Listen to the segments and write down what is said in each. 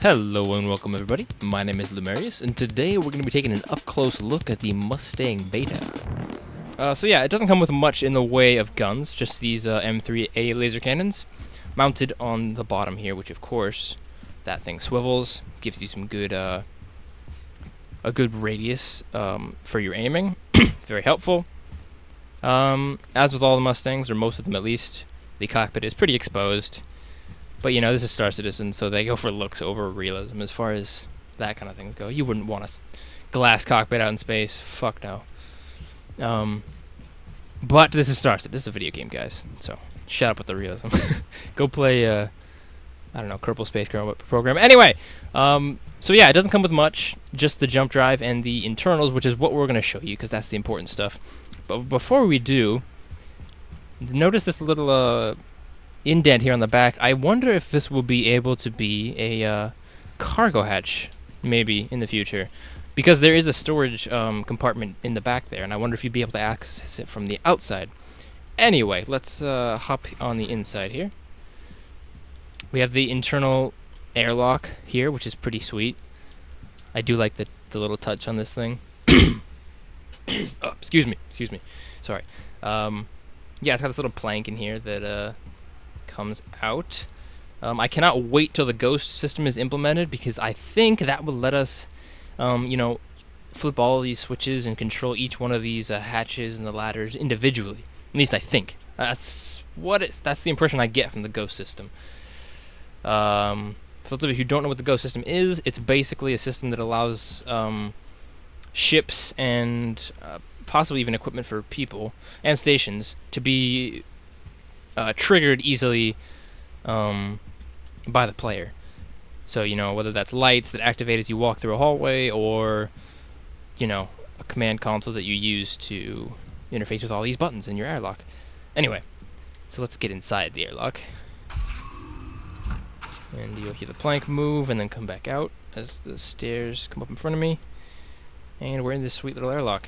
Hello and welcome everybody, my name is Lumerius, and today we're going to be taking an up-close look at the Mustang Beta. So yeah, it doesn't come with much in the way of guns, just these M3A laser cannons mounted on the bottom here, which of course, that thing swivels, gives you some good, a good radius for your aiming, very helpful. As with all the Mustangs, or most of them at least, the cockpit is pretty exposed. But, you know, this is Star Citizen, so they go for looks over realism as far as that kind of things go. You wouldn't want a glass cockpit out in space. Fuck no. But this is Star Citizen. This is a video game, guys. So, shut up with the realism. Go play, I don't know, Kerbal Space Program. Anyway, so yeah, it doesn't come with much. Just the jump drive and the internals, which is what we're going to show you, because that's the important stuff. But before we do, notice this little, indent here on the back. I wonder if this will be able to be a cargo hatch, maybe, in the future. Because there is a storage compartment in the back there, and I wonder if you'd be able to access it from the outside. Anyway, let's hop on the inside here. We have the internal airlock here, which is pretty sweet. I do like the little touch on this thing. Oh, excuse me. Sorry. Yeah, it's got this little plank in here that comes out. I cannot wait till the ghost system is implemented, because I think that will let us, you know, flip all these switches and control each one of these hatches and the ladders individually. At least I think. That's the impression I get from the ghost system. For those of you who don't know what the ghost system is, it's basically a system that allows ships and possibly even equipment for people and stations to be triggered easily by the player. So, you know, whether that's lights that activate as you walk through a hallway, or, you know, a command console that you use to interface with all these buttons in your airlock. Anyway, so let's get inside the airlock. And you'll hear the plank move and then come back out as the stairs come up in front of me. And we're in this sweet little airlock.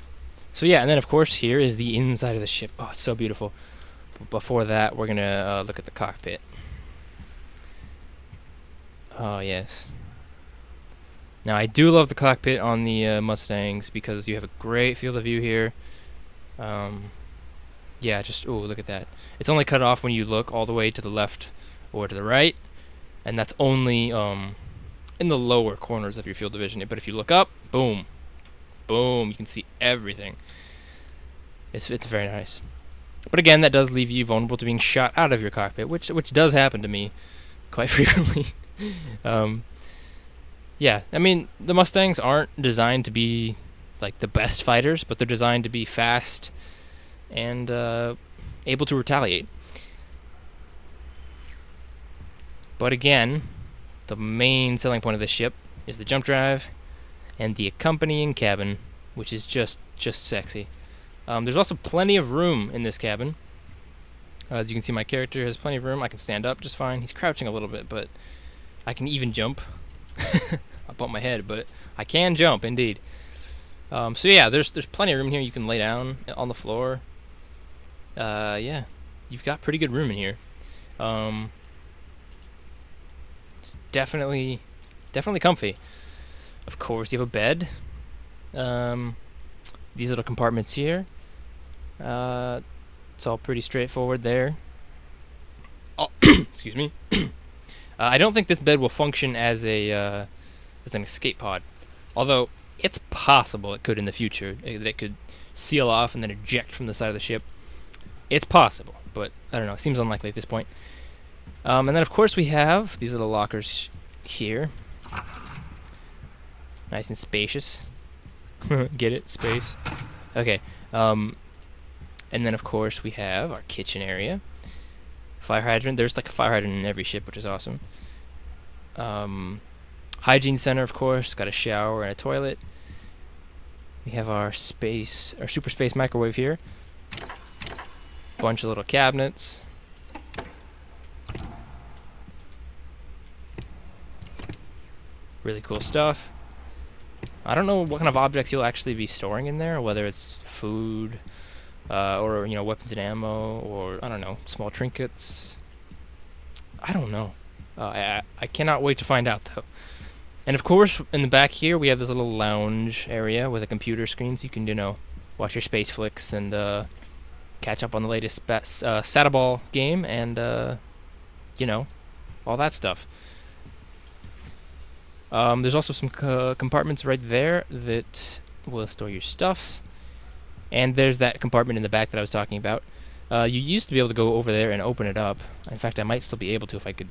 So yeah, and then of course here is the inside of the ship. Oh, it's so beautiful. Before that, we're gonna look at the cockpit. Oh yes. Now I do love the cockpit on the Mustangs, because you have a great field of view here. Yeah, just ooh, look at that. It's only cut off when you look all the way to the left or to the right, and that's only in the lower corners of your field of vision. But if you look up, boom, boom, you can see everything. It's very nice. But again, that does leave you vulnerable to being shot out of your cockpit, which does happen to me quite frequently. Yeah, I mean, the Mustangs aren't designed to be like the best fighters, but they're designed to be fast and able to retaliate. But again, the main selling point of this ship is the jump drive and the accompanying cabin, which is just sexy. There's also plenty of room in this cabin. As you can see, my character has plenty of room. I can stand up just fine. He's crouching a little bit, but I can even jump. I bumped my head, but I can jump, indeed. So yeah, there's plenty of room here. You can lay down on the floor. Yeah, you've got pretty good room in here. Definitely comfy. Of course, you have a bed. These little compartments here. It's all pretty straightforward there. Oh, excuse me. I don't think this bed will function as an escape pod, although it's possible it could in the future. That it could seal off and then eject from the side of the ship. It's possible, but I don't know. It seems unlikely at this point. And then of course we have these little lockers here. Nice and spacious. Get it? Space. Okay. And then of course we have our kitchen area. Fire hydrant. There's like a fire hydrant in every ship, which is awesome. Hygiene center, of course. Got a shower and a toilet. We have our super space microwave here. Bunch of little cabinets. Really cool stuff. I don't know what kind of objects you'll actually be storing in there, whether it's food, or, you know, weapons and ammo, or, I don't know, small trinkets. I don't know. I cannot wait to find out, though. And of course, in the back here, we have this little lounge area with a computer screen, so you can, you know, watch your space flicks and catch up on the latest Sataball game and, you know, all that stuff. There's also some compartments right there that will store your stuffs. And there's that compartment in the back that I was talking about. You used to be able to go over there and open it up. In fact, I might still be able to if I could.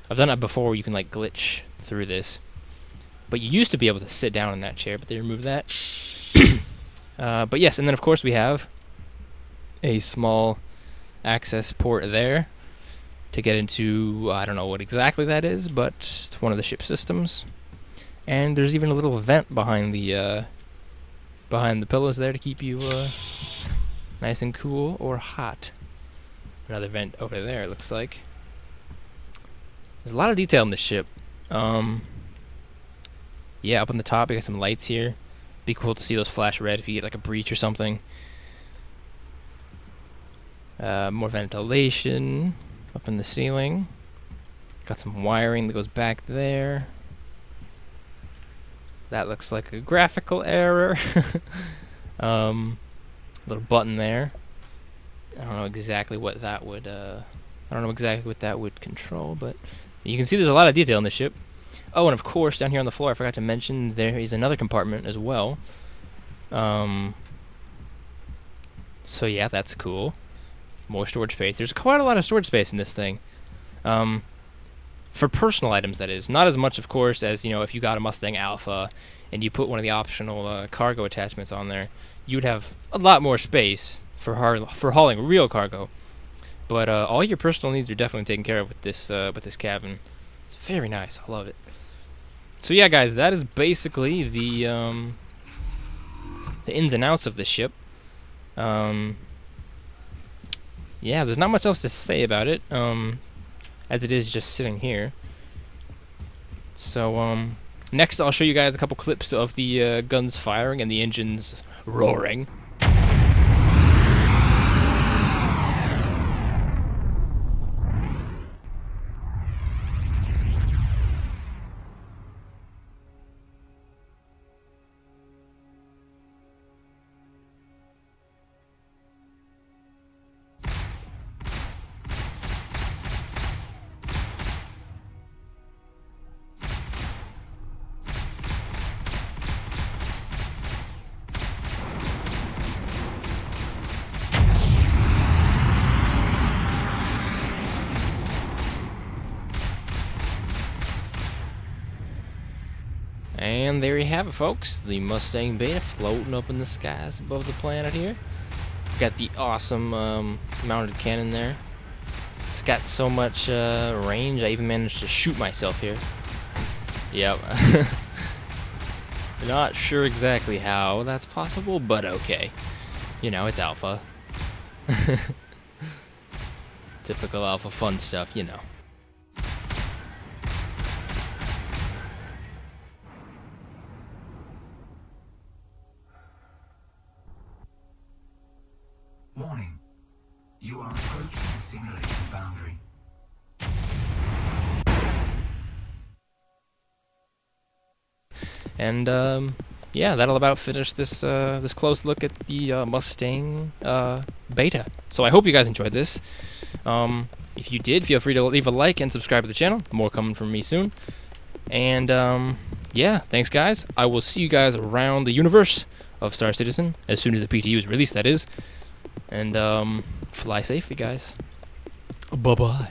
I've done that before where you can like glitch through this. But you used to be able to sit down in that chair, but they removed that. But yes, and then of course we have a small access port there to get into, I don't know what exactly that is, but it's one of the ship systems. And there's even a little vent behind the pillows there to keep you nice and cool or hot. Another vent over there, it looks like. There's a lot of detail in this ship. Yeah, up on the top, you got some lights here. Be cool to see those flash red if you get like a breach or something. More ventilation up in the ceiling. Got some wiring that goes back there. That looks like a graphical error. Little button there. I don't know exactly what that would. I don't know exactly what that would control, but you can see there's a lot of detail in the ship. Oh, and of course, down here on the floor, I forgot to mention there is another compartment as well. So yeah, that's cool. More storage space. There's quite a lot of storage space in this thing. For personal items, that is. Not as much, of course, as, you know, if you got a Mustang Alpha and you put one of the optional cargo attachments on there, you'd have a lot more space for hauling real cargo. But all your personal needs are definitely taken care of with this cabin. It's very nice. I love it. So yeah, guys, that is basically the ins and outs of the ship. Yeah, there's not much else to say about it, as it is just sitting here. So next I'll show you guys a couple clips of the guns firing and the engines roaring. And there you have it, folks. The Mustang Beta floating up in the skies above the planet here. Got the awesome mounted cannon there. It's got so much range, I even managed to shoot myself here. Yep. Not sure exactly how that's possible, but okay. You know, it's alpha. Typical alpha fun stuff, you know. Warning. You are approaching the simulation boundary. And yeah, that'll about finish this this close look at the Mustang Beta. So I hope you guys enjoyed this. If you did, feel free to leave a like and subscribe to the channel. More coming from me soon. And yeah, thanks guys. I will see you guys around the universe of Star Citizen as soon as the PTU is released, that is. And fly safely, guys. Bye-bye.